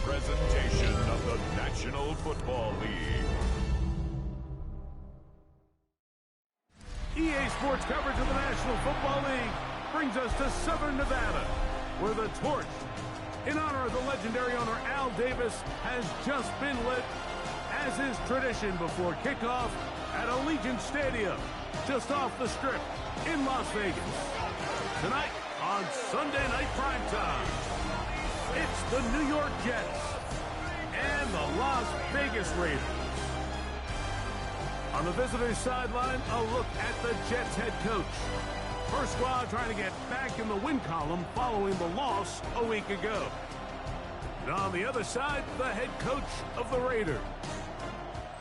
presentation of the National Football League. EA Sports coverage of the National Football League brings us to Southern Nevada, where the torch, in honor of the legendary owner Al Davis, has just been lit, as is tradition before kickoff at Allegiant Stadium, just off the Strip in Las Vegas. Tonight on Sunday Night Primetime, it's the New York Jets and the Las Vegas Raiders. On the visitors' sideline, a look at the Jets head coach. First squad trying to get back in the win column following the loss a week ago. And on the other side, the head coach of the Raiders.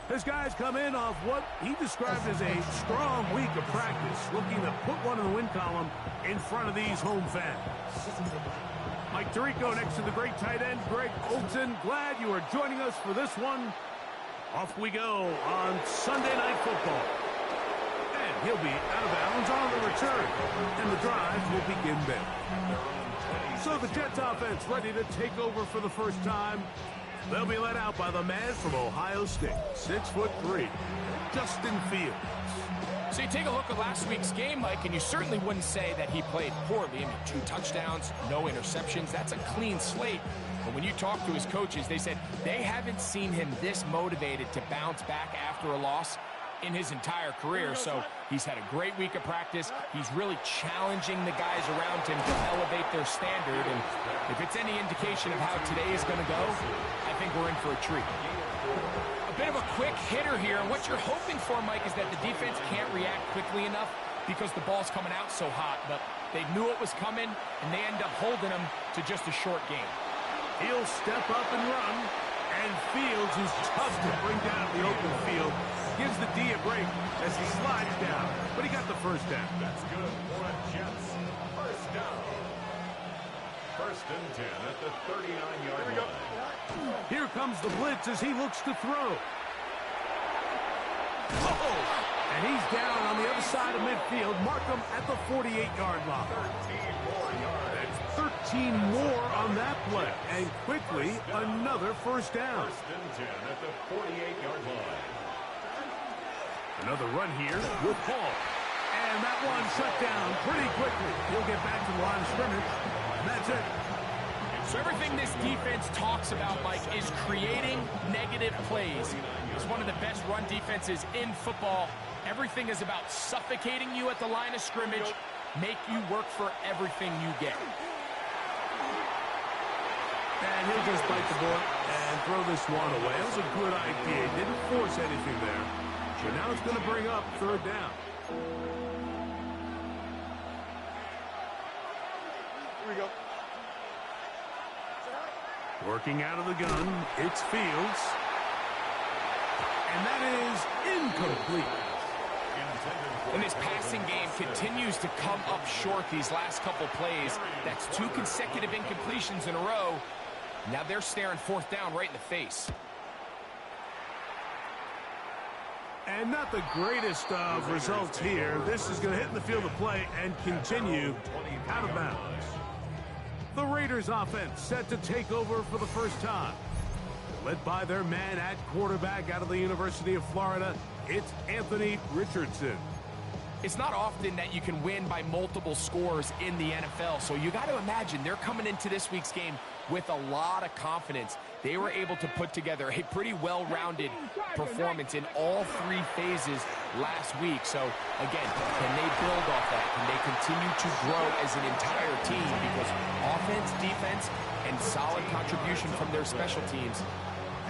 His guys come in off what he described as a strong week of practice, looking to put one in the win column in front of these home fans. Mike Tirico next to the great tight end, Greg Olsen. Glad you are joining us for this one. Off we go on Sunday Night Football. And he'll be out of bounds on the return. And the drive will begin then. So the Jets offense ready to take over for the first time. They'll be led out by the man from Ohio State, 6'3", Justin Fields. So you take a look at last week's game, Mike, and you certainly wouldn't say that he played poorly. I mean, 2 touchdowns, no interceptions. That's a clean slate. But when you talk to his coaches, they said they haven't seen him this motivated to bounce back after a loss in his entire career. So he's had a great week of practice. He's really challenging the guys around him to elevate their standard. And if it's any indication of how today is going to go, I think we're in for a treat. A bit of a quick hitter here. And what you're hoping for, Mike, is that the defense can't react quickly enough because the ball's coming out so hot. But they knew it was coming, and they end up holding him to just a short game. He'll step up and run. And Fields, who's tough to bring down the open field, gives the D a break as he slides down. But he got the first down. That's good for a Jets. First down. First and 10 at the 39-yard line. Here comes the blitz as he looks to throw. Oh! And he's down on the other side of midfield. Mark him at the 48-yard line. 13 more yards. That's 13 more on that play. And quickly, another first down. First and 10 at the 48-yard line. Another run here with Paul. And that one shut down pretty quickly. He'll get back to the line of scrimmage. And that's it. So everything this defense talks about, Mike, is creating negative plays. It's one of the best run defenses in football. Everything is about suffocating you at the line of scrimmage, make you work for everything you get. And he'll just bite the bullet and throw this one away. That was a good idea. Didn't force anything there. So now it's going to bring up third down. Here we go. Working out of the gun, it's Fields. And that is incomplete. And this passing game continues to come up short these last couple plays. That's 2 consecutive incompletions in a row. Now they're staring fourth down right in the face. And not the greatest of results here. This is going to hit in the field of play and continue out of bounds. The Raiders offense set to take over for the first time. Led by their man at quarterback out of the University of Florida, it's Anthony Richardson. It's not often that you can win by multiple scores in the NFL, so you got to imagine they're coming into this week's game with a lot of confidence. They were able to put together a pretty well-rounded performance in all 3 phases last week. So, again, can they build off that? Can they continue to grow as an entire team? Because offense, defense, and solid contribution from their special teams,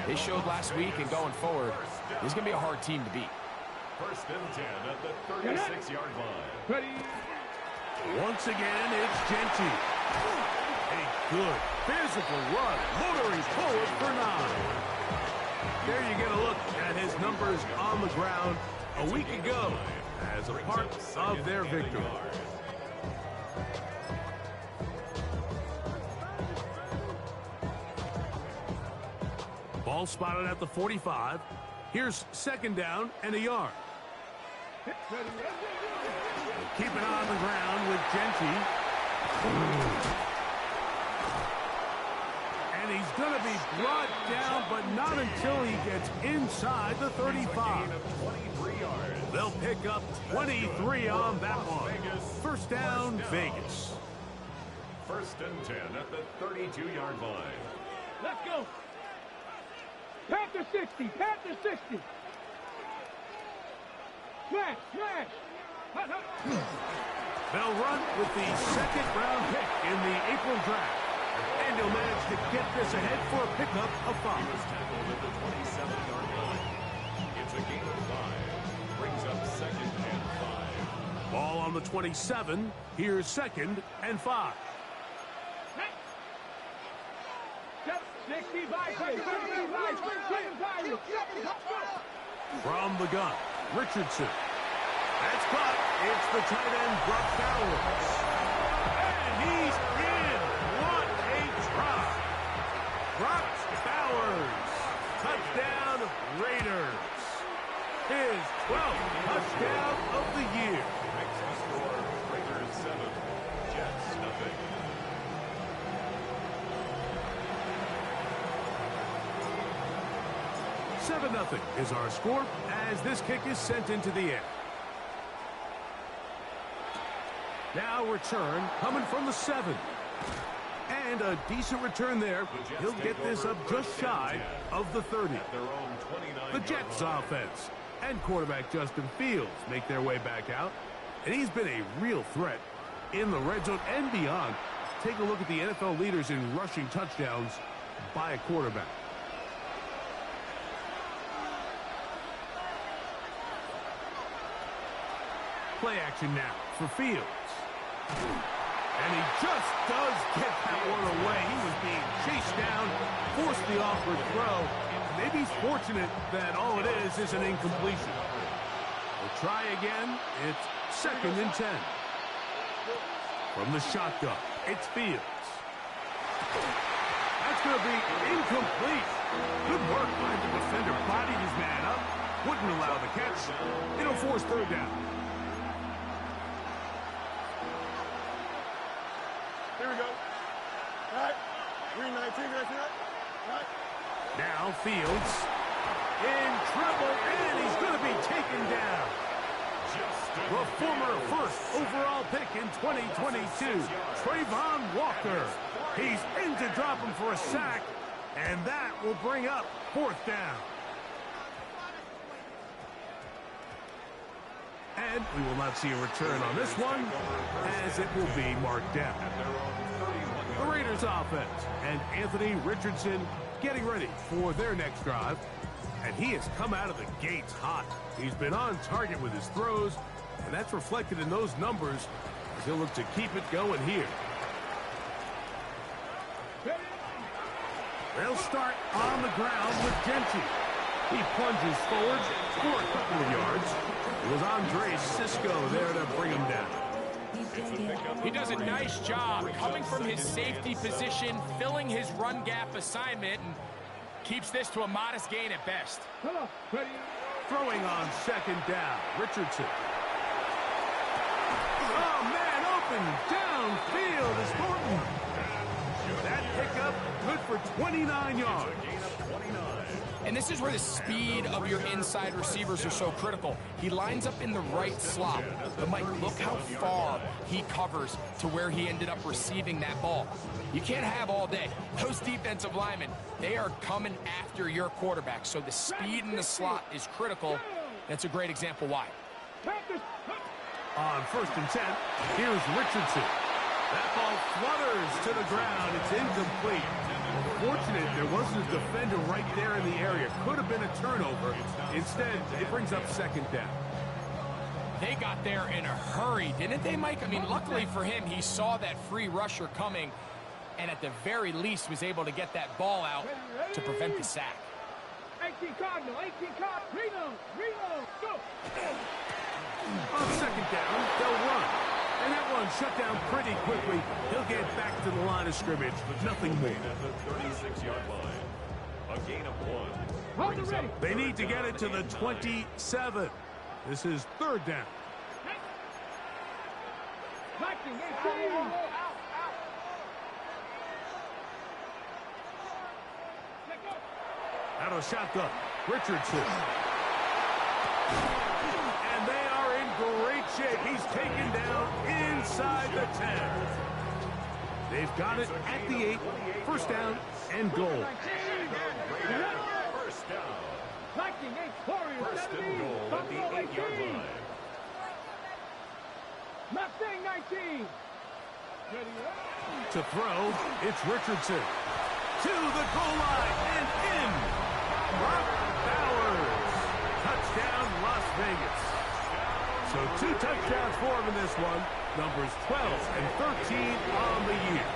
they showed last week, and going forward, this is going to be a hard team to beat. First and 10 at the 36-yard line. Ready. Once again, it's Genty. A good physical run, motoring forward for 9. There you get a look at his numbers on the ground a week ago as a part of their victory. Ball spotted at the 45. Here's second down and a yard. Keep it on the ground with Genty. And And he's going to be brought down, but not until he gets inside the 35. 23 yards. They'll pick up 23 on that one. First down, Vegas. First and 10 at the 32-yard line. Let's go. Panther 60. Panther 60. Smash. Smash. Hut, hut. They'll run with the second-round pick in the April draft. And he'll manage to get this ahead for a pickup of 5. He was tackled at the 27-yard line. It's a gain of 5. Brings up second and 5. Ball on the 27. Here's second and 5. 65. From the gun, Richardson. That's caught. It's the tight end, Brock Bowers. And he's in. What a try. Brock Bowers. Touchdown, Raiders. His 12th touchdown of the year. Makes the score Raiders 7, Jets nothing. Seven 0 is our score as this kick is sent into the air. Now return coming from the 7. And a decent return there. He'll get this up just shy of the 30. Their own 29. The Jets offense and quarterback Justin Fields make their way back out. And he's been a real threat in the red zone and beyond. Take a look at the NFL leaders in rushing touchdowns by a quarterback. Play action now for Fields. And he just does get that one away. He was being chased down, forced the awkward throw. Maybe he's fortunate that all it is an incompletion. We'll try again. It's second and 10. From the shotgun, it's Fields. That's going to be incomplete. Good work by the defender. Bodied his man up. Wouldn't allow the catch. It'll force third down. Here we go. All right. Green 19, all right. Now Fields in trouble, and he's going to be taken down. The former first overall pick in 2022, Trayvon Walker. He's in to drop him for a sack, and that will bring up fourth down. And we will not see a return on this one, as it will be marked down. The Raiders offense and Anthony Richardson getting ready for their next drive. And he has come out of the gates hot. He's been on target with his throws, and that's reflected in those numbers as he'll look to keep it going here. They'll start on the ground with Genty. He plunges forward for a couple of yards. It was Andre Cisco there to bring him down. He does a nice job coming from his safety position, filling his run gap assignment, and keeps this to a modest gain at best. Throwing on second down, Richardson. Oh, man, open downfield is Thornton. That pickup good for 29 yards. And this is where the speed of your inside receivers are so critical. He lines up in the right slot. But, Mike, look how far he covers to where he ended up receiving that ball. You can't have all day. Those defensive linemen, they are coming after your quarterback. So the speed in the slot is critical. That's a great example why. On first and 10, here's Richardson. That ball flutters to the ground. It's incomplete. Fortunate there wasn't a defender right there in the area. Could have been a turnover. Instead, it brings up second down. They got there in a hurry, didn't they, Mike? I mean, luckily for him, he saw that free rusher coming, and at the very least was able to get that ball out to prevent the sack. 18 Cardinal, 18 Cardinal, reload, go! On second down, they'll run. And that one shut down pretty quickly. He'll get back to the line of scrimmage, but nothing more. At the 36-yard line. A gain of 1. Brings up They need to get it to the 27. This is third down. out of shotgun. Richardson. And they are in great shape. He's taken down inside the 10. They've got it at the 8. First down and goal. First down. First and goal at the 8-yard line. Mustang 19. To throw, it's Richardson. To the goal line and in. Brock Bowers. Touchdown, Las Vegas. So 2 touchdowns for him in this one. Numbers 12 and 13 on the year.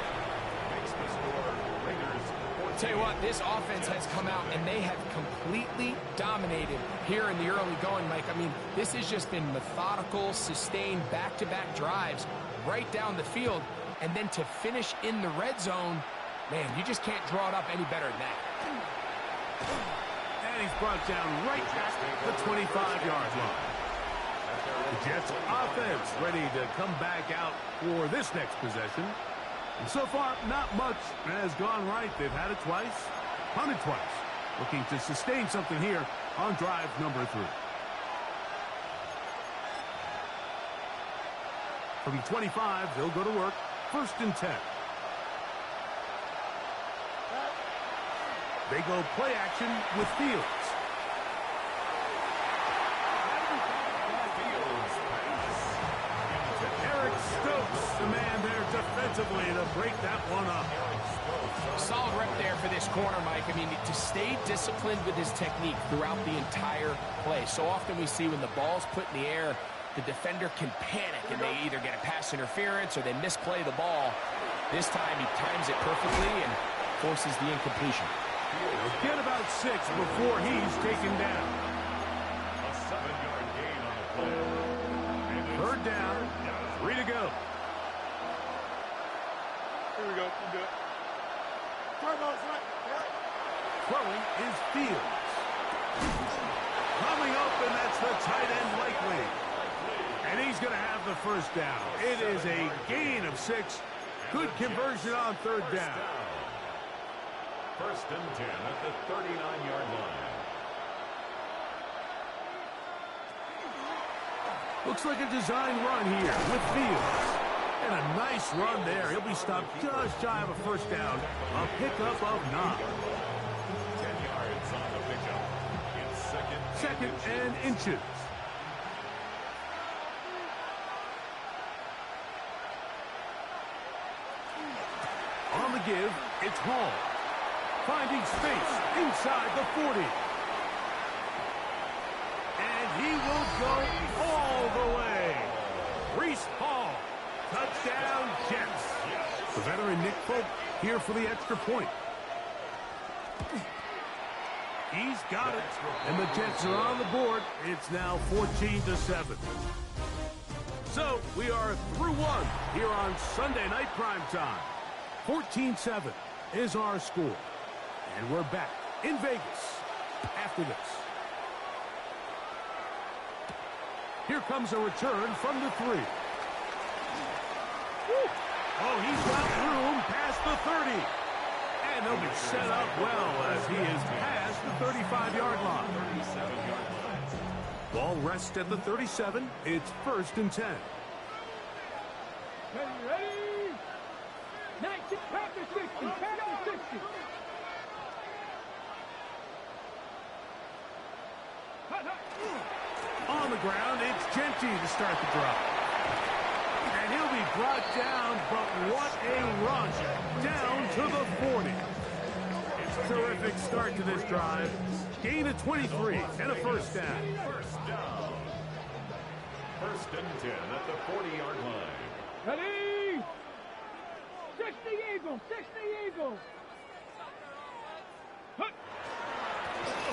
Makes the score Raiders 14. Tell you what, this offense has come out and they have completely dominated here in the early going, Mike. I mean, this has just been methodical, sustained back-to-back drives right down the field. And then to finish in the red zone, man, you just can't draw it up any better than that. And he's brought down right at the 25-yard line. The Jets offense ready to come back out for this next possession. And so far, not much has gone right. They've had it twice, punted twice. Looking to sustain something here on drive number 3. From the 25, they'll go to work. First and 10. They go play action with Fields. Eric Stokes, the man there defensively to break that one up. Solid rep there for this corner, Mike. I mean, to stay disciplined with his technique throughout the entire play. So often we see when the ball's put in the air, the defender can panic and they either get a pass interference or they misplay the ball. This time he times it perfectly and forces the incompletion. He'll get about 6 before he's taken down. A 7-yard gain on the play. Third down, 3 to go. Here we go. You do it. Turbo's right. Throwing is Fields. Coming open, that's the tight end likely. And he's going to have the first down. It is a gain of 6. Good conversion on third down. First and 10 at the 39-yard line. Looks like a design run here with Fields. And a nice run there. He'll be stopped just shy of a first down. A pickup of 9. 10 yards on the pickup. It's Second and inches. On the give, it's Hall. Finding space inside the 40. And he will go all the way. Breece Hall. Touchdown, Jets. The veteran Nick Folk here for the extra point. He's got it. And the Jets are on the board. It's now 14-7. So we are through 1 here on Sunday Night Primetime. 14-7 is our score. And we're back in Vegas after this. Here comes a return from the 3. Oh, he's got room past the 30. And they'll be set up well as he is past the 35-yard line. Ball rests at the 37. It's first and 10. Ready? 19, pass to 60, pass to 60. On the ground, it's Genty to start the drive. And he'll be brought down, but what a run down to the 40. Terrific start to this drive. Gain of 23 and a first down. First and 10 at the 40-yard line. Ready? 60 Eagles, 60 Eagles.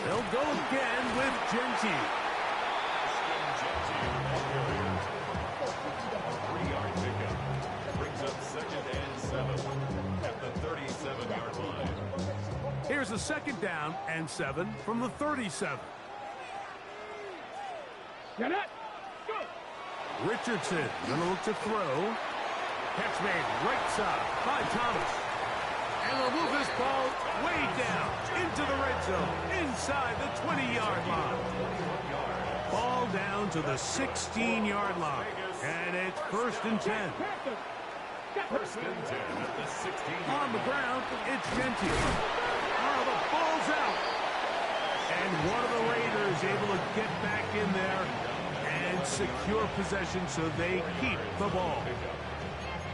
They'll go again with Genty. 3-yard pickup. Brings up second and 7 at the 37-yard line. Here's a second down and 7 from the 37. Get it. Go. Richardson gonna look to throw. Catch made right side by Thomas. And they'll move this ball way down into the red zone, inside the 20-yard line. Ball down to the 16-yard line. And it's 1st and 10. First and 10 at the 16. On the ground, it's Gentile. Oh, the ball's out. And one of the Raiders able to get back in there and secure possession so they keep the ball.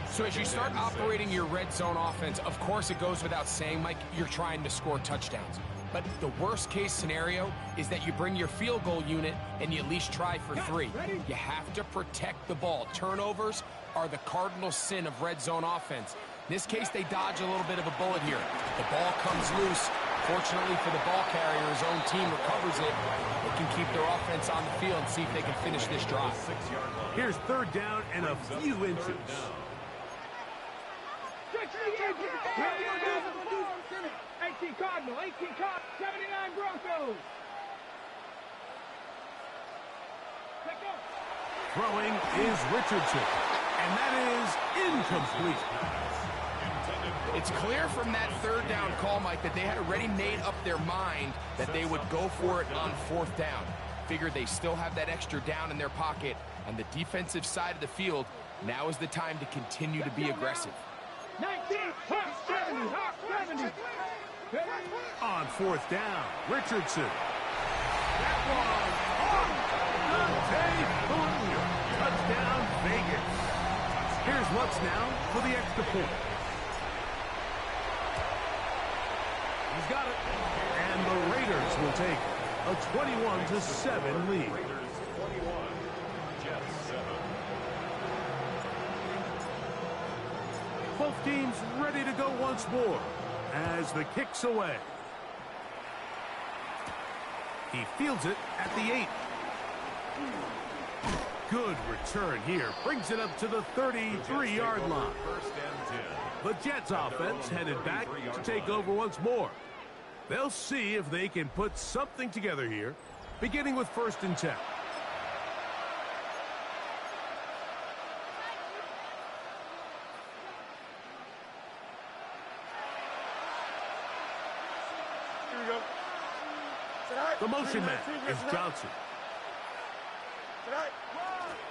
So as you start operating your red zone offense, of course it goes without saying, Mike, you're trying to score touchdowns. But the worst case scenario is that you bring your field goal unit and you at least try for 3. You have to protect the ball. Turnovers are the cardinal sin of red zone offense. In this case, they dodge a little bit of a bullet here. The ball comes loose. Fortunately for the ball carrier, his own team recovers it. They can keep their offense on the field and see if they can finish this drive. Here's 3rd down and a few inches. 18 Cardinal, 18 Cardinal, 79 Broncos. Let go. Throwing is Richardson, and that is incomplete. It's clear from that 3rd down call, Mike, that they had already made up their mind that they would go for it on 4th down. Figured they still have that extra down in their pocket. On the defensive side of the field, now is the time to continue to be aggressive. 19, hot 70, hot 70. On 4th down, Richardson. That one on Dante Thornton. Touchdown, Vegas. Here's Lutz now for the extra point. He's got it. And the Raiders will take a 21-7 lead. Raiders 21, Jets 7. Both teams ready to go once more as the kick's away. He fields it at the 8. Good return here. Brings it up to the 33-yard line. First and 10. The Jets offense headed back to take over once more. They'll see if they can put something together here, beginning with 1st and 10. Here we go. The motion man is Johnson.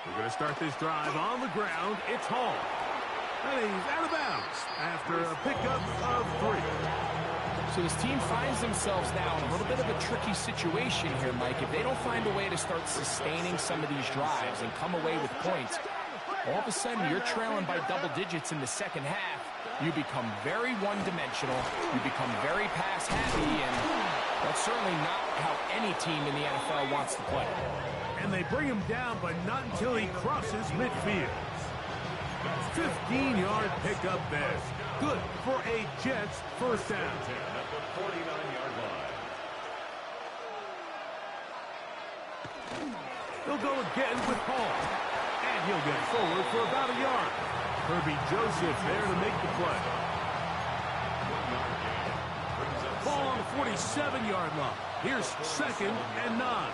We're going to start this drive on the ground. It's Hall. And he's out of bounds after a pickup of 3. So this team finds themselves now in a little bit of a tricky situation here, Mike. If they don't find a way to start sustaining some of these drives and come away with points, all of a sudden you're trailing by double digits in the second half. You become very one-dimensional. You become very pass-happy, and that's certainly not how any team in the NFL wants to play. And they bring him down, but not until he crosses midfield. 15-yard pickup there. Good for a Jets first down. 10 at the 49-yard line. He'll go again with Hall. And he'll get forward for about a yard. Herbie Joseph there to make the play. Ball on the 47-yard line. Here's 2nd and 9.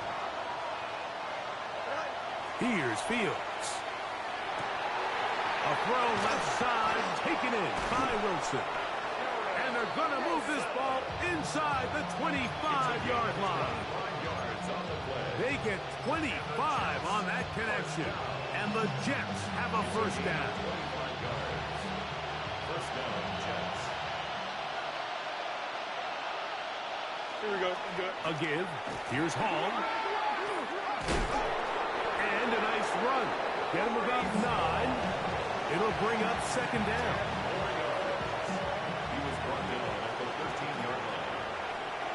Here's Fields. A throw left side, taken in by Wilson. And they're going to move this ball inside the 25-yard line. They get 25 on that connection. And the Jets have a first down. First down, Jets. Here we go. Good. A give. Here's Hall. And a nice run. Get him about 9. It'll bring up 2nd down. He was brought down at the 13-yard line.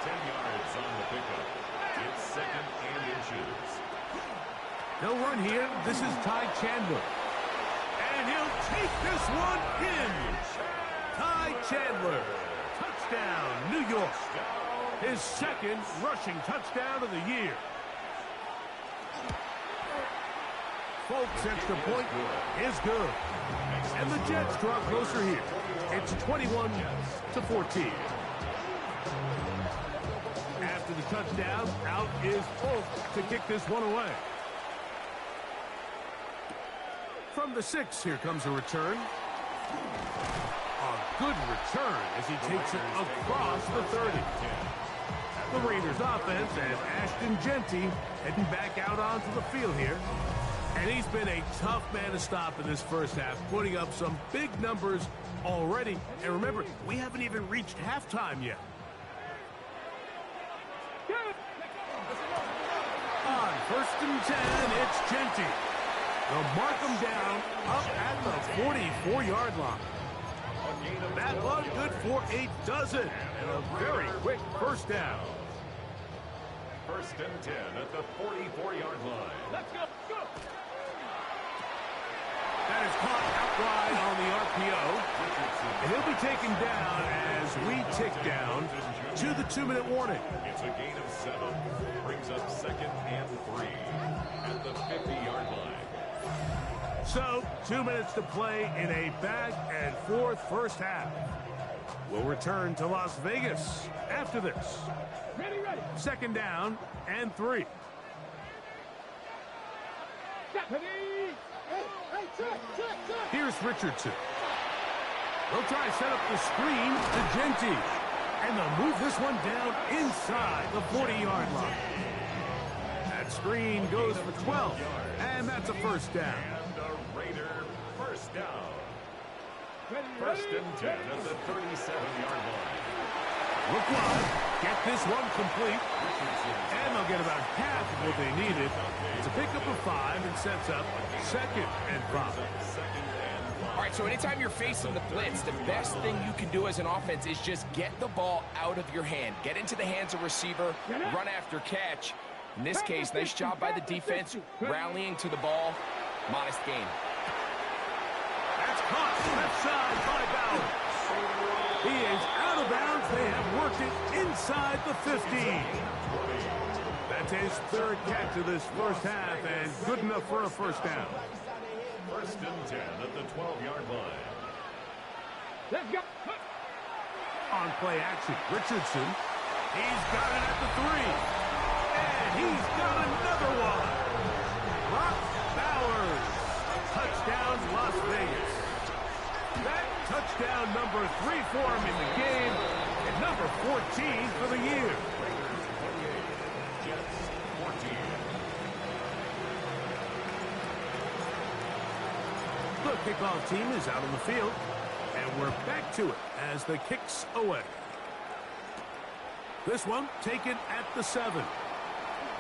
10 yards on the pickup. It's 2nd and inches. He'll run here. This is Ty Chandler. And he'll take this one in. Ty Chandler. Touchdown, New York. His 2nd rushing touchdown of the year. Folks, extra point is good. And the Jets draw closer here. It's 21-14. After the touchdown, out is Folk to kick this one away. From the 6, here comes a return. A good return as he takes it across the 30. The Raiders offense and Ashton Jeanty heading back out onto the field here. And he's been a tough man to stop in this first half, putting up some big numbers already. And remember, we haven't even reached halftime yet. On 1st and 10, it's Jeanty. They'll mark him down up at the 44-yard line. That one good for a dozen. And a very quick first down. 1st and 10 at the 44-yard line. Let's go. Go. That is caught out wide on the RPO. And he'll be taken down as we tick down to the 2-minute warning. It's a gain of 7. Brings up 2nd and 3 at the 50-yard line. So, 2 minutes to play in a back-and-forth first half. We'll return to Las Vegas after this. Ready. 2nd down and 3. Ready. Hey, check. Here's Richardson. They'll try to set up the screen to Jeanty. And they'll move this one down inside the 40-yard line. That screen goes for 12. And that's a first down. And a Raider first down. Ready. 1st and 10 at the 37-yard line. Look wide. Get this one complete. And they'll get about half of what they needed. It's a pickup of 5 and sets up 2nd and 5. All right, so anytime you're facing the blitz, the best thing you can do as an offense is just get the ball out of your hand. Get into the hands of receiver, run after catch. In this case, nice job by the defense, rallying to the ball. Modest gain. That's caught left side by Bowers. He is out of bounds. They have worked it inside the 15. That's his 3rd catch of this first half and good enough for a first down. 1st and 10 at the 12-yard line. Let's go. On play action, Richardson. He's got it at the 3. And he's got another one. Brock Bowers. Touchdown, Las Vegas. That touchdown number 3 for him in the game. And number 14 for the year. Jets 14. The kickoff team is out on the field. And we're back to it as the kick's away. This one taken at the 7.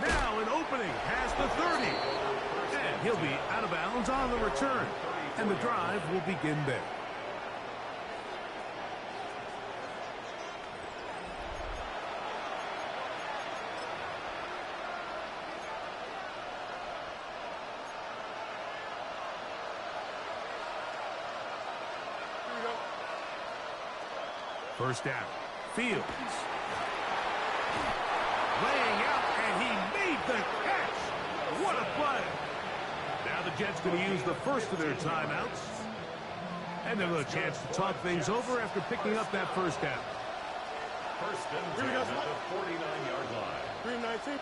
Now an opening past the 30. And he'll be out of bounds on the return. And the drive will begin there. First down. Fields. Laying out, and he made the catch. What a play. Now the Jets going to use the first of their timeouts. And they'll have a chance to talk things over after picking up that first down. 1st and 10 at the 49-yard line. 3-19.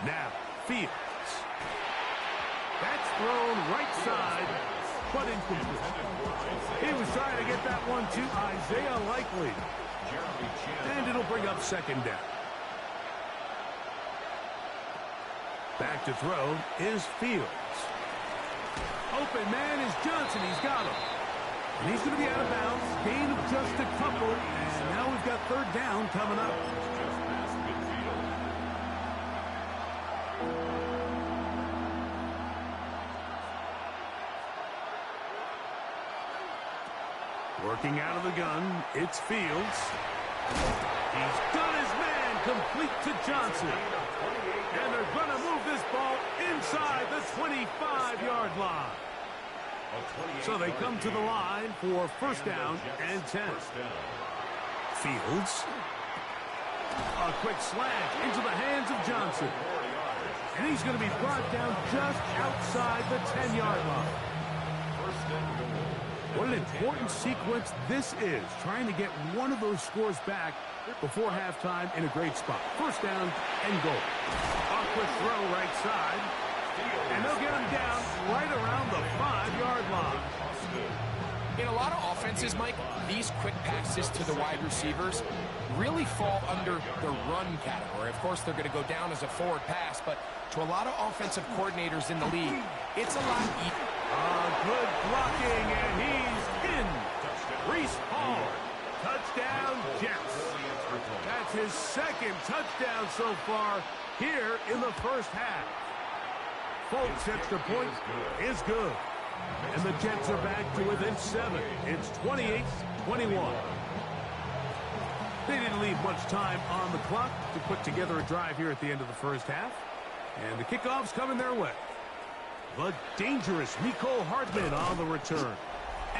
Now, Fields. That's thrown right side, but incomplete. He was trying to get that one to Isaiah Likely. And it'll bring up 2nd down. Back to throw is Fields. Open man is Johnson. He's got him. And he's going to be out of bounds. Gain of just a couple. And now we've got 3rd down coming up. Working out of the gun, it's Fields. He's got his man complete to Johnson. And they're going to move this ball inside the 25-yard line. So they come to the line for first down and 10. Fields. A quick slant into the hands of Johnson. And he's going to be brought down just outside the 10-yard line. What an important sequence this is, trying to get one of those scores back before halftime in a great spot. First down and goal. A quick throw right side. And they'll get him down right around the 5-yard line. In a lot of offenses, Mike, these quick passes to the wide receivers really fall under the run category. Of course, they're going to go down as a forward pass, but to a lot of offensive coordinators in the league, it's a lot easier. Good blocking, and he's in. Breece Hall, touchdown Jets. That's his second touchdown so far here in the first half. Folks, extra point is good. And the Jets are back to within 7. It's 28-21. They didn't leave much time on the clock to put together a drive here at the end of the first half. And the kickoff's coming their way. The dangerous Mecole Hardman on the return.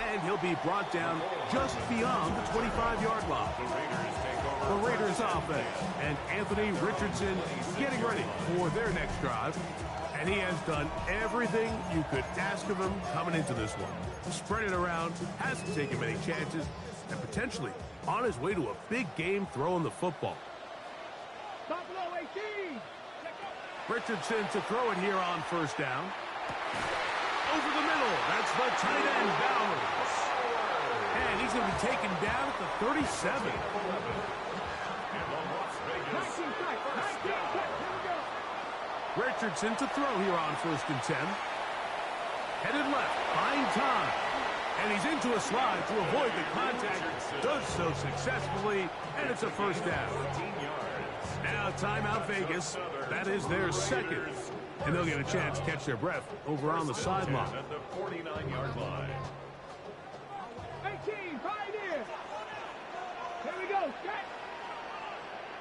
And he'll be brought down just beyond the 25-yard line. The Raiders offense and Anthony Richardson getting ready for their next drive. And he has done everything you could ask of him coming into this one. Spread it around, hasn't taken many chances, and potentially on his way to a big game throwing the football. Buffalo 18. Richardson to throw it here on first down. Over the middle, that's the tight end, Bowers. And he's going to be taken down at the 37. Richardson to throw here on 1st and 10. Headed left, buying time. And he's into a slide to avoid the contact. Does so successfully, and it's a first down. Now timeout Vegas. That is their second. And they'll get a chance to catch their breath over on the sideline. At the 49-yard line. 18, Pioneer. Here we go.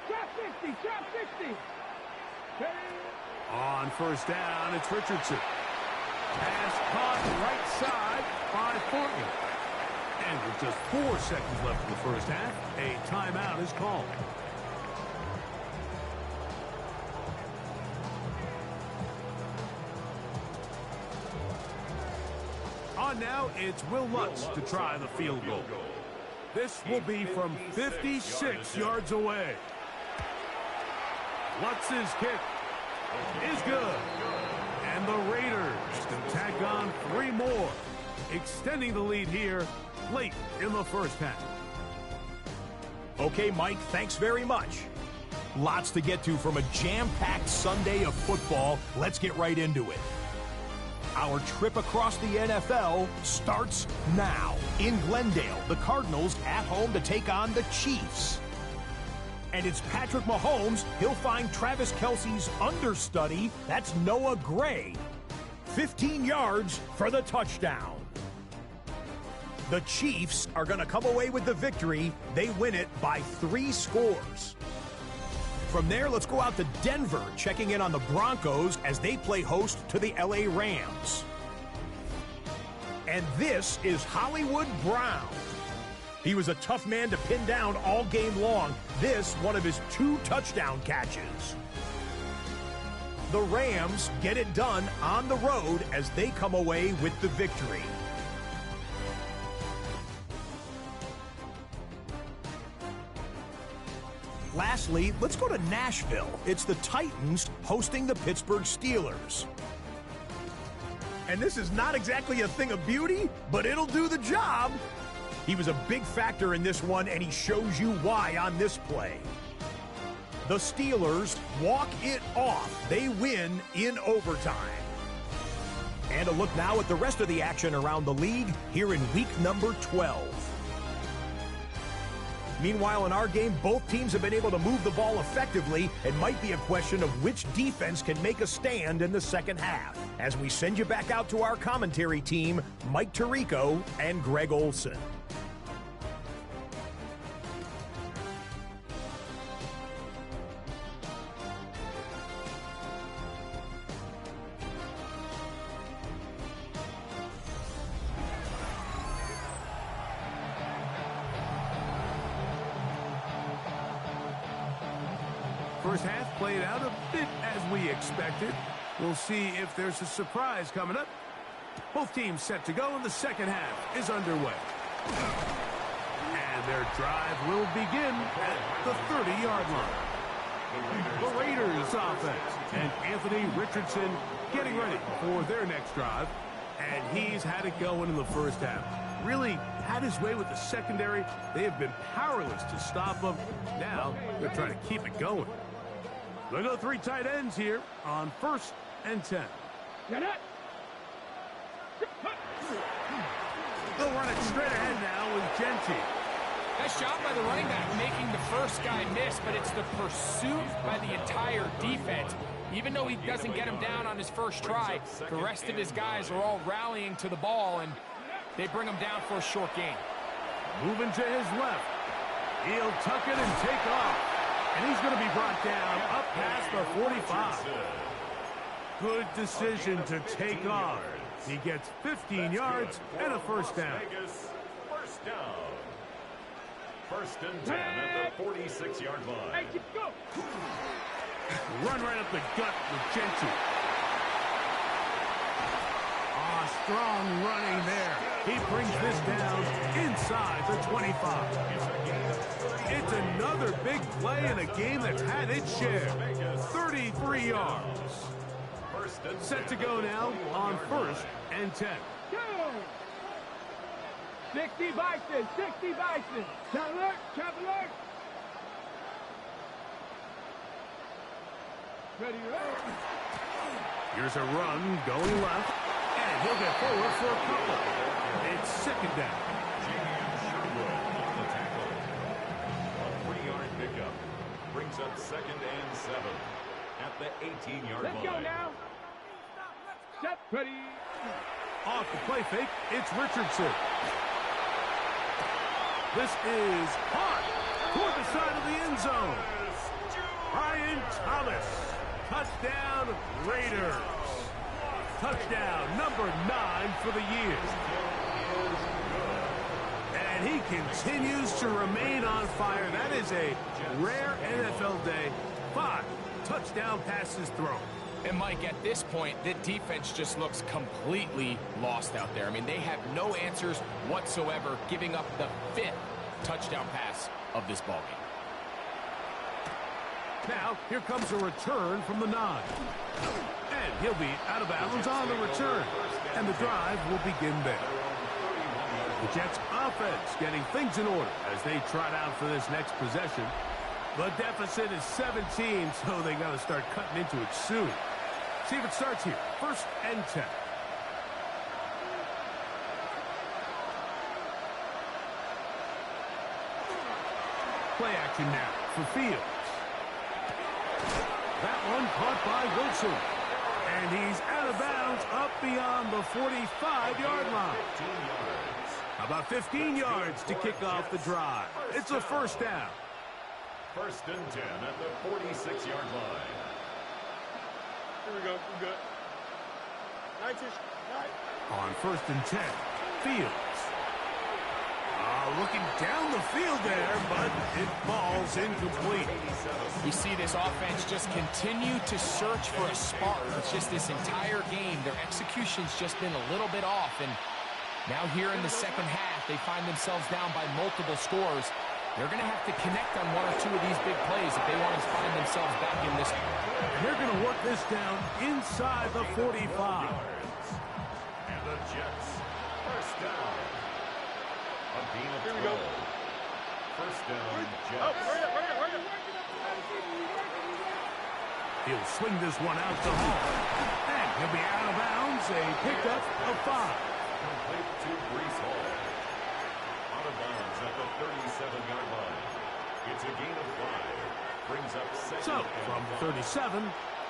Trap 60, trap 60. On first down, it's Richardson. Pass caught right side by Thornton. And with just 4 seconds left in the first half, a timeout is called. On now, it's Will Lutz to try the field goal. This will be from 56 yards away. Lutz's kick is good. And the Raiders can tack on 3 more, extending the lead here late in the first half. Okay, Mike, thanks very much. Lots to get to from a jam-packed Sunday of football. Let's get right into it. Our trip across the NFL starts now. In Glendale, the Cardinals at home to take on the Chiefs. And it's Patrick Mahomes. He'll find Travis Kelce's understudy. That's Noah Gray. 15 yards for the touchdown. The Chiefs are going to come away with the victory. They win it by 3 scores. From there, let's go out to Denver, checking in on the Broncos as they play host to the LA Rams. And this is Hollywood Brown. He was a tough man to pin down all game long. This, one of his 2 touchdown catches. The Rams get it done on the road as they come away with the victory. Lastly, let's go to Nashville. It's the Titans hosting the Pittsburgh Steelers. And this is not exactly a thing of beauty, but it'll do the job. He was a big factor in this one, and he shows you why on this play. The Steelers walk it off. They win in overtime. And a look now at the rest of the action around the league here in week number 12. Meanwhile, in our game, both teams have been able to move the ball effectively. It might be a question of which defense can make a stand in the second half. As we send you back out to our commentary team, Mike Tirico and Greg Olson. First half played out a bit as we expected. We'll see if there's a surprise coming up. Both teams set to go, and the second half is underway. And their drive will begin at the 30-yard line. The Raiders offense and Anthony Richardson getting ready for their next drive. And he's had it going in the first half. really had his way with the secondary. They have been powerless to stop him. Now they're trying to keep it going. They'll go 3 tight ends here on 1st and 10. Get it. They'll run it straight ahead now with Genty. Nice job by the running back making the first guy miss, but it's the pursuit by the entire defense. Even though he doesn't get him down on his first try, the rest of his guys are all rallying to the ball, and they bring him down for a short gain. Moving to his left. He'll tuck it and take off. And he's going to be brought down up past the 45. Good decision to take off. He gets 15 yards and a first down. First down. 1st and 10 at the 46-yard line. Hey, go. Run right up the gut with Genty. Strong running there. He brings this down inside the 25. It's another big play in a game that's had its share. 33 yards. Set to go now on 1st and 10. Go. 60 Bison, 60 Bison. Traveler, traveler. Ready, ready. Here's a run going left. And he'll get forward for a couple. It's 2nd down. Sherwood on the tackle. A 3-yard pickup. Brings up 2nd and 7 at the 18-yard line. Let's go now. Set, ready. Off the play fake, it's Richardson. This is hot toward the side of the end zone. Brian Thomas. Touchdown, Raiders. Touchdown number 9 for the year. And he continues to remain on fire. That is a rare NFL day. 5 touchdown passes thrown. And Mike, at this point, the defense just looks completely lost out there. I mean, they have no answers whatsoever, giving up the 5th touchdown pass of this ballgame. Now, here comes a return from the 9. And he'll be out of bounds on the return. And the drive will begin there. The Jets offense getting things in order as they trot out for this next possession. The deficit is 17, so they got to start cutting into it soon. See if it starts here. 1st and 10. Play action now for Fields. That one caught by Wilson. And he's out of bounds up beyond the 45-yard line. About 15 yards to kick off the drive. It's a 1st down. 1st and 10 at the 46-yard line. Here we go. We're good. 19. On 1st and 10, Fields. Looking down the field there, but it falls incomplete. We see this offense just continue to search for a spark. It's just this entire game, their execution's just been a little bit off. And now here in the second half, they find themselves down by multiple scores. They're going to have to connect on 1 or 2 of these big plays if they want to find themselves back in this. They're going to work this down inside the 45. And the Jets, 1st down. Here we go. 1st down, Jets. Oh, hurry up. He'll swing this one out to Hall. And he'll be out of bounds. A pickup of 5. Complete to Breece Hall. Out of bounds at the 37-yard line. It's a gain of 5. Brings up 2nd. So, from the 37,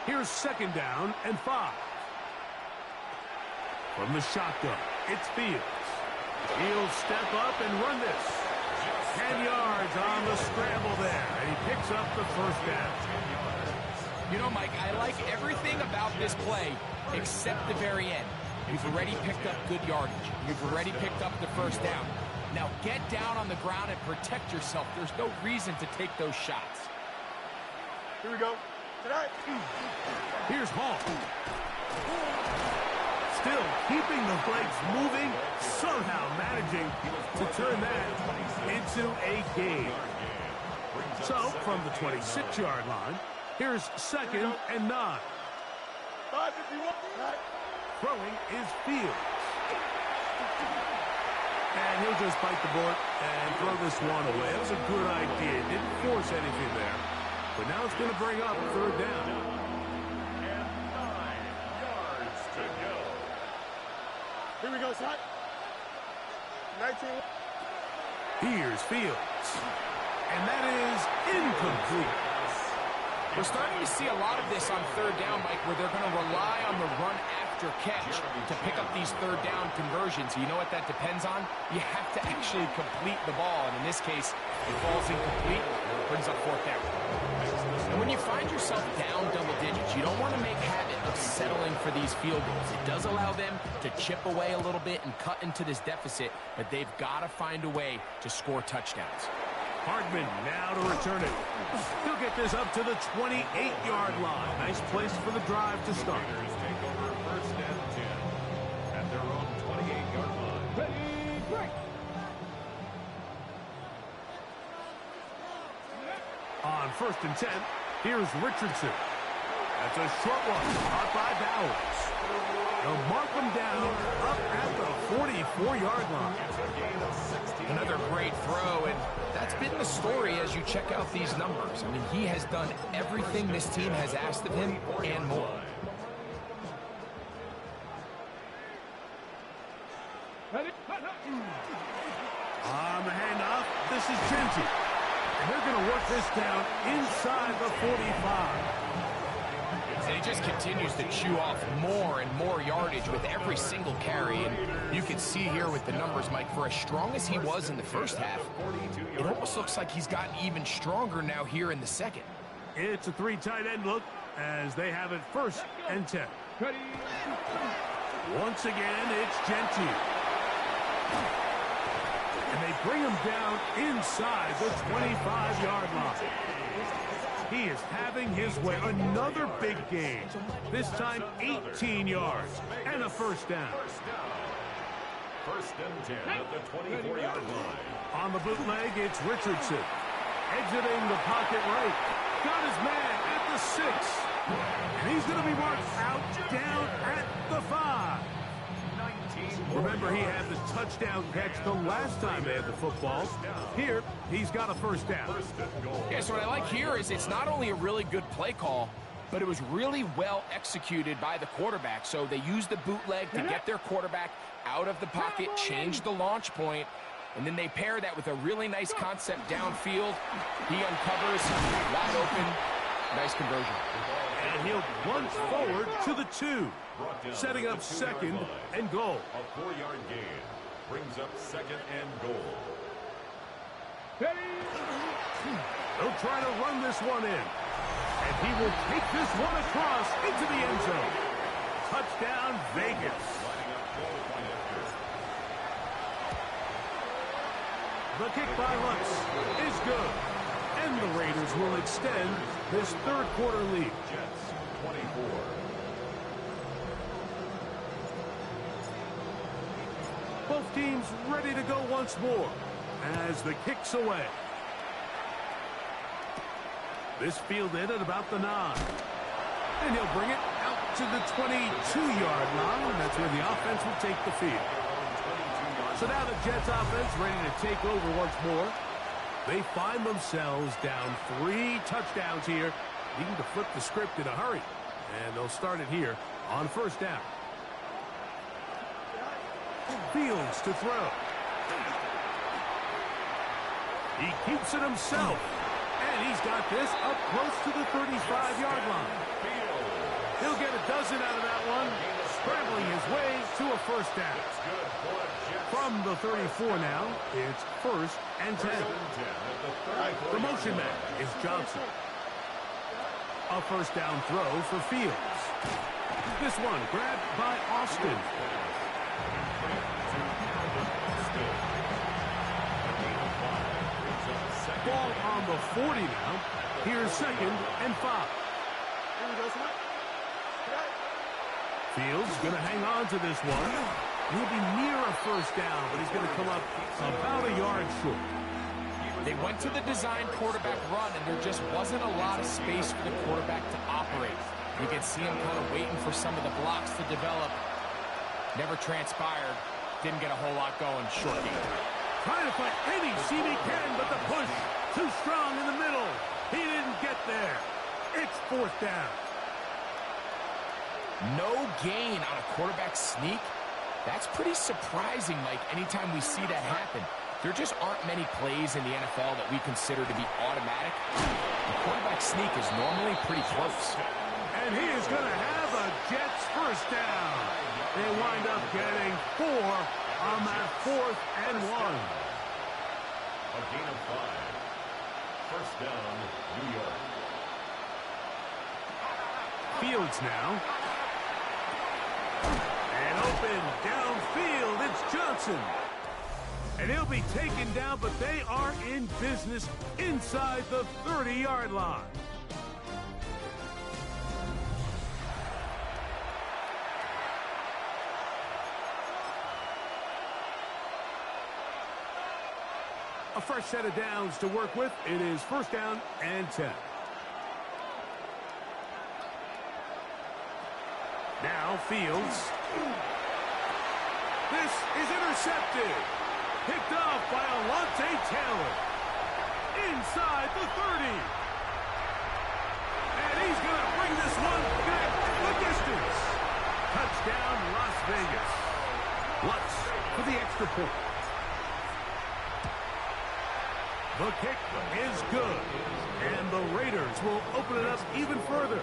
here's 2nd down and 5. From the shotgun, it's Fields. He'll step up and run this. 10 yards on the scramble there, and he picks up the 1st down. You know, Mike, I like everything about this play except the very end. You've already picked up good yardage. You've already picked up the 1st down. Now get down on the ground and protect yourself. There's no reason to take those shots. Here we go. Tonight. Here's Hall. Still keeping the legs moving, somehow managing to turn that into a gain. So, from the 26-yard line, here's 2nd and 9. 551. Throwing is Fields. And he'll just bite the bullet and throw this one away. That was a good idea. Didn't force anything there. But now it's going to bring up third down. And 9 yards to go. Here we go, Scott. 19. Here's Fields. And that is incomplete. We're starting to see a lot of this on third down, Mike, where they're going to rely on the run after catch to pick up these third down conversions. You know what that depends on? You have to actually complete the ball. And in this case, it falls incomplete, brings up fourth down. And when you find yourself down double digits, you don't want to make habit of settling for these field goals. It does allow them to chip away a little bit and cut into this deficit, but they've got to find a way to score touchdowns. Hardman now to return it. He'll get this up to the 28-yard line. Nice place for the drive to start. Raiders take over first and 10 at their own 28-yard line. Ready, break. On first and 10, here's Richardson. That's a short one, caught by Bowers. They'll mark him down up at the 44-yard line. Another great throw, and that's been the story as you check out these numbers. I mean, he has done everything this team has asked of him and more. Ready, On the handoff, this is Genty. And they're going to work this down inside the 45. And he just continues to chew off more and more yardage with every single carry. And you can see here with the numbers, Mike, for as strong as he was in the first half, it almost looks like he's gotten even stronger now here in the second. It's a 3 tight end look as they have it first and 10. ready. Once again, it's Genty. And they bring him down inside the 25-yard line. He is having his way. Another big gain. This time 18 yards and a first down. First and 10 at the 24-yard line. On the bootleg, it's Richardson. Exiting the pocket right. Got his man at the 6. And he's going to be marked out down at the 5. Remember, he had the touchdown catch the last time they had the football. Here, he's got a first down. Yeah, so what I like here is it's not only a really good play call, but it was really well executed by the quarterback. So they used the bootleg to get their quarterback out of the pocket, change the launch point, and then they pair that with a really nice concept downfield. He uncovers, wide open, nice conversion. And he'll lunge forward to the 2, setting up second and goal. A 4-yard gain brings up second and goal. Ready. They'll try to run this one in. And he will take this one across into the end zone. Touchdown, Vegas. Lining up goal-point after. The kick by Lutz is good. And the Raiders will extend this third quarter lead. Jets 24. Both teams ready to go once more as the kick's away. This fielded at about the 9. And he'll bring it out to the 22-yard line. That's where the offense will take the field. So now the Jets offense ready to take over once more. They find themselves down 3 touchdowns here, needing to flip the script in a hurry. And they'll start it here on first down. Fields to throw. He keeps it himself. And he's got this up close to the 35-yard line. He'll get a dozen out of that one, scrambling his way to a first down. From the 34 now, it's first and 10. The motion man is Johnson. A first down throw for Fields. This one grabbed by Austin. Ball on the 40 now. Here's second and 5. Fields going to hang on to this one. He'll be near a first down, but he's going to come up about a yard short. They went to the design quarterback run, and there just wasn't a lot of space for the quarterback to operate. You can see him kind of waiting for some of the blocks to develop. Never transpired. didn't get a whole lot going short game. Trying to find any seam he can, but the push too strong in the middle. He didn't get there. It's fourth down. No gain on a quarterback sneak. That's pretty surprising, Mike, anytime we see that happen. There just aren't many plays in the NFL that we consider to be automatic. The quarterback sneak is normally pretty close. And he is going to have a Jets first down. They wind up getting 4 on that 4th and 1. A gain of 5. First down, New York. Fields now. And open downfield, it's Johnson. And he'll be taken down, but they are in business inside the 30-yard line. A fresh set of downs to work with. It is first down and 10. Now Fields. This is intercepted. Picked off by Alontae Taylor. Inside the 30. And he's going to bring this one back the distance. Touchdown, Las Vegas. Lutz for the extra point. The kick is good. And the Raiders will open it up even further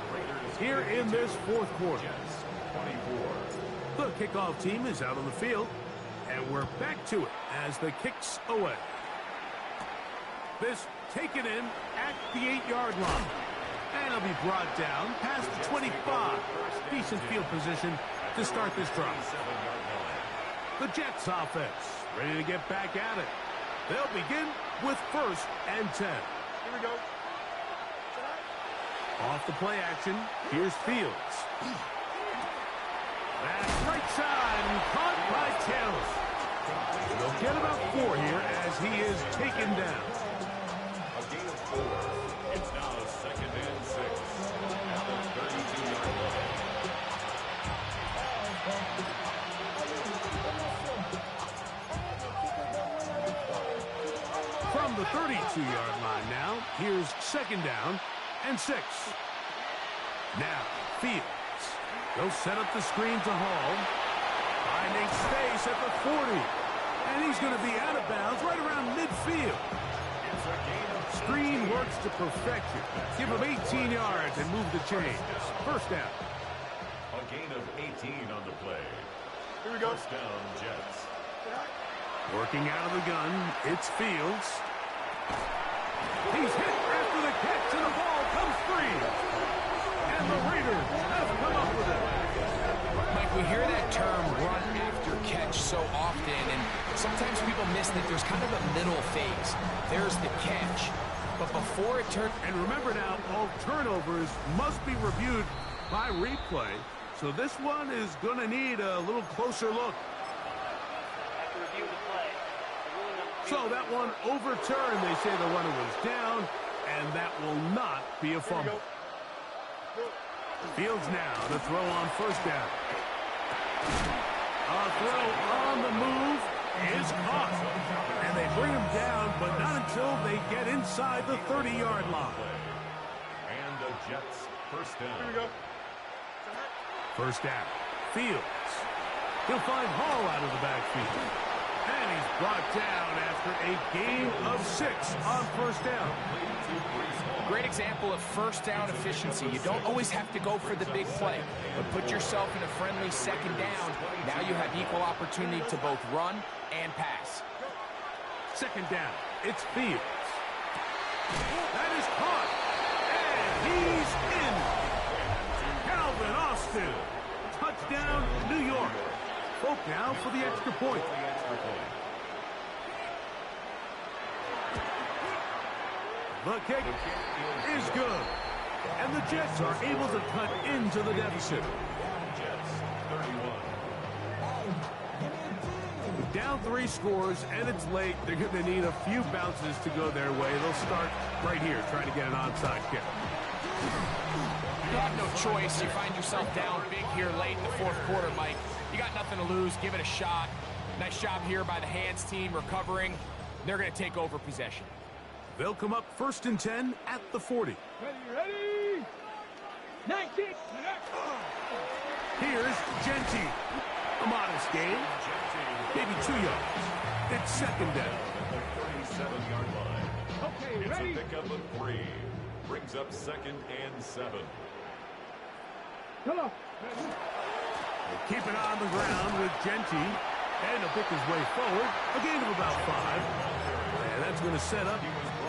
here in this fourth quarter. 24. The kickoff team is out on the field. And we're back to it as the kick's away. This taken in at the 8-yard line. And it'll be brought down past the 25. Decent field position to start this drive. The Jets offense ready to get back at it. They'll begin with first and 10. Here we go. Off the play action, here's Fields. That's right side and caught by Taylor. They'll get about 4 here as he is taken down. A gain of 4. It's now second and 6 at the 32-yard line. From the 32-yard line now, here's second down and 6. Now, Fields. They'll set up the screen to Hall. Finding space at the 40. And he's going to be out of bounds right around midfield. Screen works to perfection. Give him 18 yards and move the chains. First down. A gain of 18 on the play. Here we go. First down, Jets. Working out of the gun, it's Fields. He's hit after the catch, and the ball comes free. And the Raiders have come up with it. Mike, we hear that term run after catch so often, and sometimes people miss that there's kind of a middle phase. There's the catch, but before it turns... And remember now, all turnovers must be reviewed by replay, so this one is going to need a little closer look. So that one overturned. They say the runner was down, and that will not be a fumble. Fields now to throw on first down. A throw on the move is caught. And they bring him down, but not until they get inside the 30-yard line. And the Jets first down. Here we go. First down. Fields. He'll find Hall out of the backfield. And he's brought down after a gain of 6 on first down. Great example of first down efficiency. You don't always have to go for the big play, but put yourself in a friendly second down. Now you have equal opportunity to both run and pass. Second down. It's Fields. That is caught. And he's in. Calvin Austin. Touchdown, New York. Folk now for the extra point. The kick is good. And the Jets are able to cut into the deficit. Jets 31. Down 3 scores, and it's late. They're going to need a few bounces to go their way. They'll start right here, trying to get an onside kick. You have no choice. You find yourself down big here late in the fourth quarter, Mike. You got nothing to lose. Give it a shot. Nice job here by the hands team recovering. They're going to take over possession. They'll come up 1st and 10 at the 40. Ready? 19. Here's Gentile. A modest gain. Maybe 2 yards. It's 2nd down. At the 37-yard line. Okay, It's ready? a pickup of 3. Brings up 2nd and 7. Come on. Keep it on the ground with Gentile. And he'll pick his way forward. A gain of about 5. And that's going to set up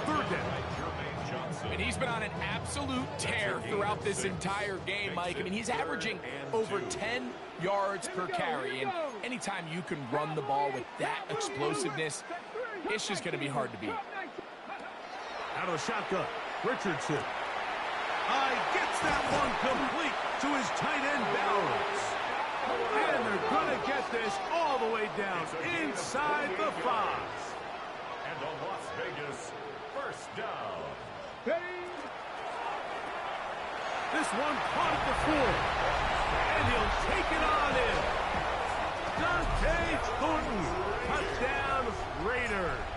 3rd down. And he's been on an absolute tear throughout this entire game, Mike. I mean, he's averaging over 10 yards per carry. And anytime you can run the ball with that explosiveness, it's just going to be hard to beat. Out of the shotgun, Richardson. Gets that one complete to his tight end, Bowers. And they're going to get this all the way down inside the 5. And a Las Vegas 1st down. This one caught at the 4. And he'll take it on in. Dante Thornton. Touchdown, Raiders.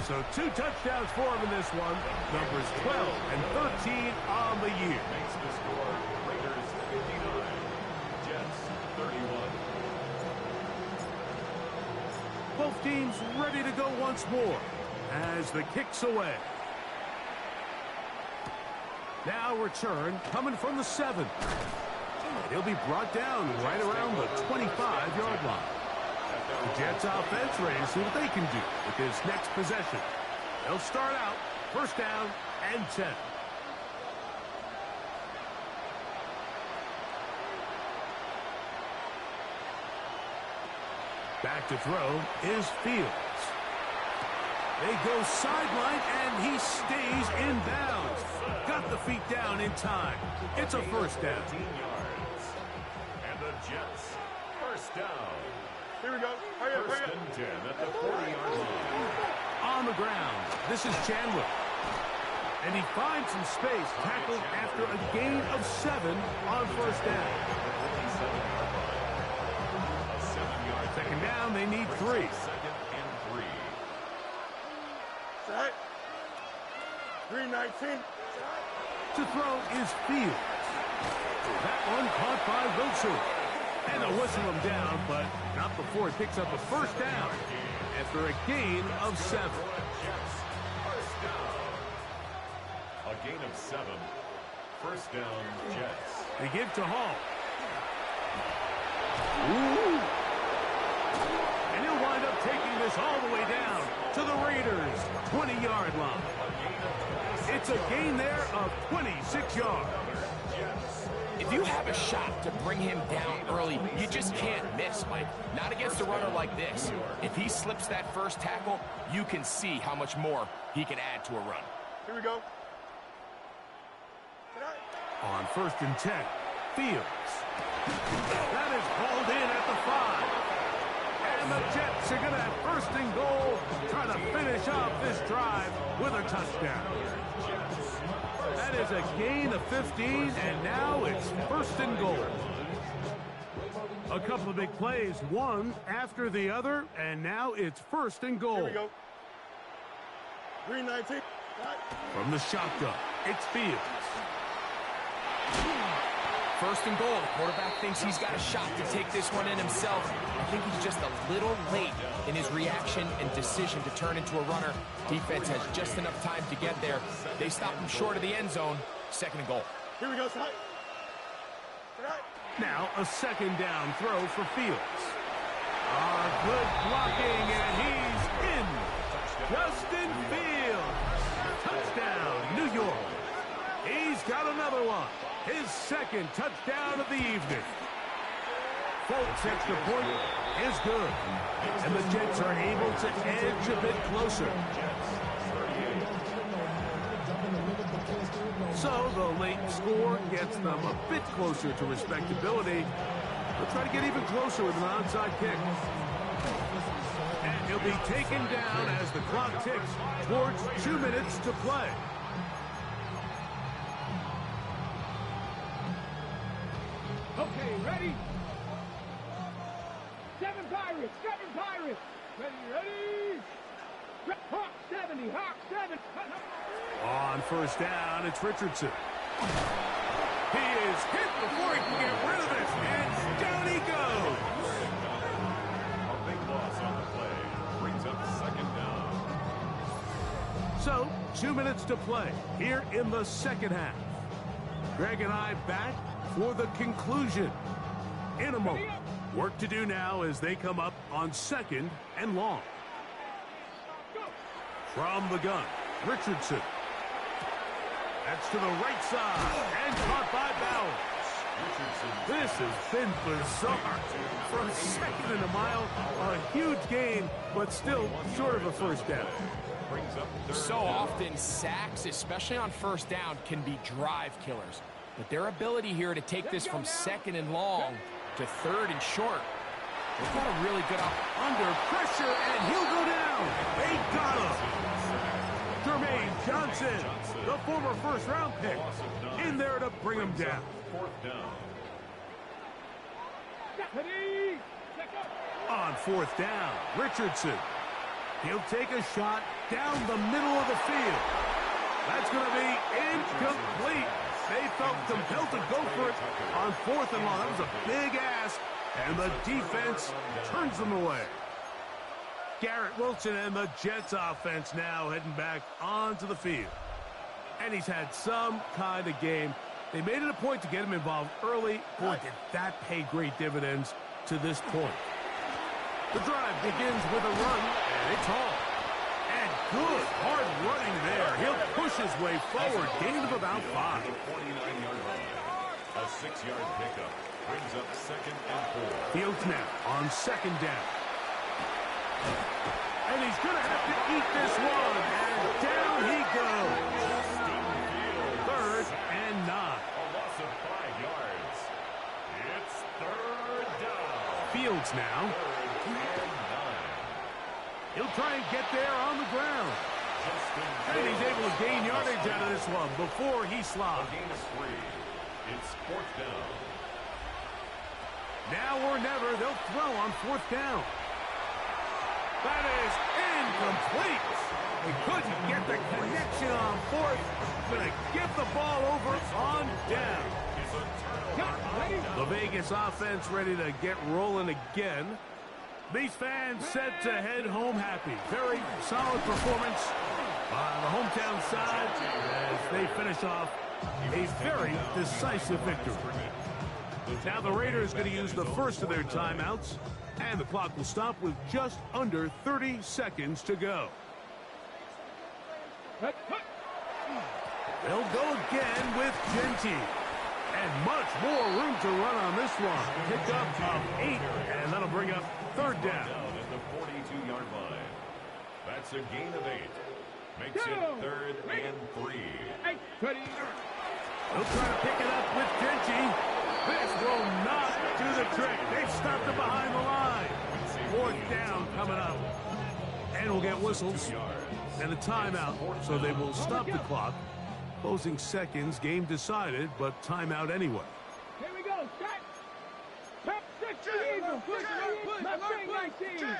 So 2 touchdowns for him in this one. Numbers 12 and 13 on the year. Makes the score Raiders 59. Jets 31. Both teams ready to go once more as the kick's away. Now return coming from the 7. And he'll be brought down right around the 25-yard line. The Jets offense ready to see what they can do with this next possession. They'll start out 1st down and 10. Back to throw is Fields. They go sideline, and he stays in bounds. Got the feet down in time. It's a 1st down. 15 yards. And the Jets 1st down. Here we go. Hurry up, hurry 1st up. and 10 at the 40-yard line. On the ground, this is Chandler. And he finds some space, tackled after a gain of 7 on 1st down. 7-yard 2nd down, they need 3. 2nd and 3. Set. 319. To throw is Fields. That one caught by Wilson. And they'll whistle him down, but not before he picks up a 1st down after a gain of 7. Jets 1st down. A gain of 7. 1st down, Jets. They give to Hall. Ooh. And he'll wind up taking this all the way down to the Raiders' 20-yard line. It's a gain there of 26 yards. If you have a shot to bring him down early, you just can't miss, Mike. Not against a runner like this. If he slips that 1st tackle, you can see how much more he can add to a run. Here we go. On 1st and 10, Fields. That is hauled in at the 5. And the Jets are going to have 1st and goal, trying to finish off this drive with a touchdown. That is a gain of 15, and now it's 1st and goal. A couple of big plays, one after the other, and now it's 1st and goal. Here we go. 319. From the shotgun, it's Fields. 1st and goal. The quarterback thinks he's got a shot to take this one in himself. I think he's just a little late in his reaction and decision to turn into a runner. Defense has just enough time to get there. They stop him short of the end zone. 2nd and goal. Here we go, son. Now a 2nd down throw for Fields. Good blocking, and he's in. Justin Fields. Touchdown, New York. He's got another one. His 2nd touchdown of the evening. Folks' extra point is good. And the Jets are able to edge a bit closer. So the late score gets them a bit closer to respectability. They'll try to get even closer with an onside kick. And he'll be taken down as the clock ticks towards 2 minutes to play. Okay, ready? 7 Pirates. Seven Pirates. Ready. Hawk 70, Hawk 7. On first down, it's Richardson. He is hit before he can get rid of it, and down he goes. A big loss on the play. Brings up second down. So, 2 minutes to play here in the second half. Greg and I back for the conclusion in a moment. Work to do now as they come up on second and long. From the gun, Richardson. That's to the right side and caught by Bowers. This has been bizarre. From second and a mile, a huge gain, but still short of a first down. So often, sacks, especially on first down, can be drive killers. But their ability here to take this from second and long to third and short, they've got a really good under pressure, and he'll go down. They got him. Jermaine Johnson, the former first-round pick, in there to bring him down. Fourth down. On fourth down, Richardson. He'll take a shot down the middle of the field. That's going to be incomplete. They felt compelled to go for it on fourth and long. That was a big ask, and the defense turns them away. Garrett Wilson and the Jets offense now heading back onto the field. And he's had some kind of game. They made it a point to get him involved early. Boy, did that pay great dividends to this point. The drive begins with a run, and it's all. And good hard running there. He'll push his way forward, gain of about 5. 49-yard line. A 6-yard pickup brings up second and 4. Fields now on second down. And he's going to have to eat this one. And down he goes. Third and 9. A loss of 5 yards. It's third down. Fields now. Third and 9. He'll try and get there on the ground. And he's able to gain yardage out of this one before he A slots. gain of 3. It's fourth down. Now or never, they'll throw on fourth down. That is incomplete. They couldn't get the connection on fourth. Going to give the ball over on down. The Vegas offense ready to get rolling again. These fans set to head home happy. Very solid performance on the hometown side as they finish off a very decisive victory. Now the Raiders going to use the first of their timeouts, and the clock will stop with just under 30 seconds to go. They'll go again with Genty. And much more room to run on this one. Pick up of 8, and that'll bring up third down. At the 42-yard line. That's a gain of 8. Makes it third and 3. They'll try to pick it up with Genty. This will not do the trick. They've stopped it behind the line. Fourth down coming up. And we'll get whistles and a timeout, so they will stop the clock. Closing seconds, game decided, but timeout anyway. Here we go, set. Top 60 Eagles. Mustang 19.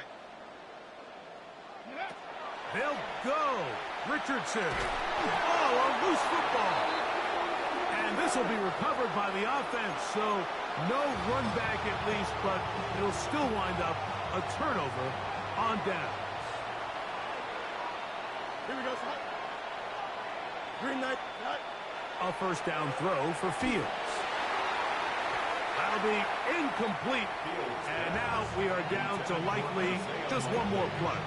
They'll go. Richardson. Oh, a loose football. And this will be recovered by the offense, so no run back at least, but it'll still wind up a turnover on down. Here we go, son. Green light. A first down throw for Fields. That'll be incomplete. And now we are down to likely just one more play.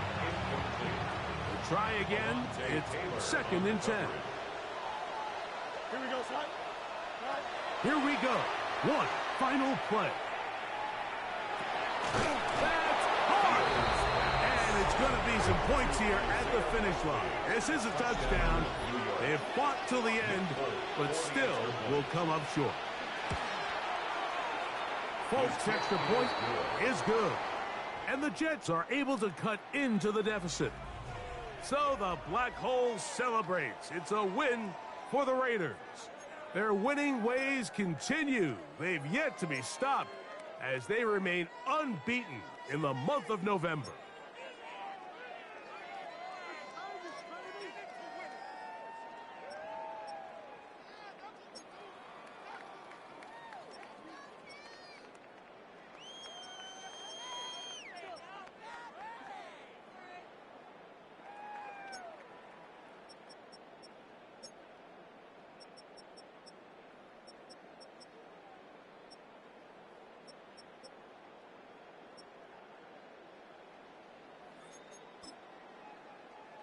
We'll try again. It's second and 10. Here we go, son. Here we go. One final play. That's hard. And it's going to be some points here at the finish line. This is a touchdown. They have fought till the end, but still will come up short. Folks, extra point is good. And the Jets are able to cut into the deficit. So the Black Hole celebrates. It's a win for the Raiders. Their winning ways continue. They've yet to be stopped as they remain unbeaten in the month of November.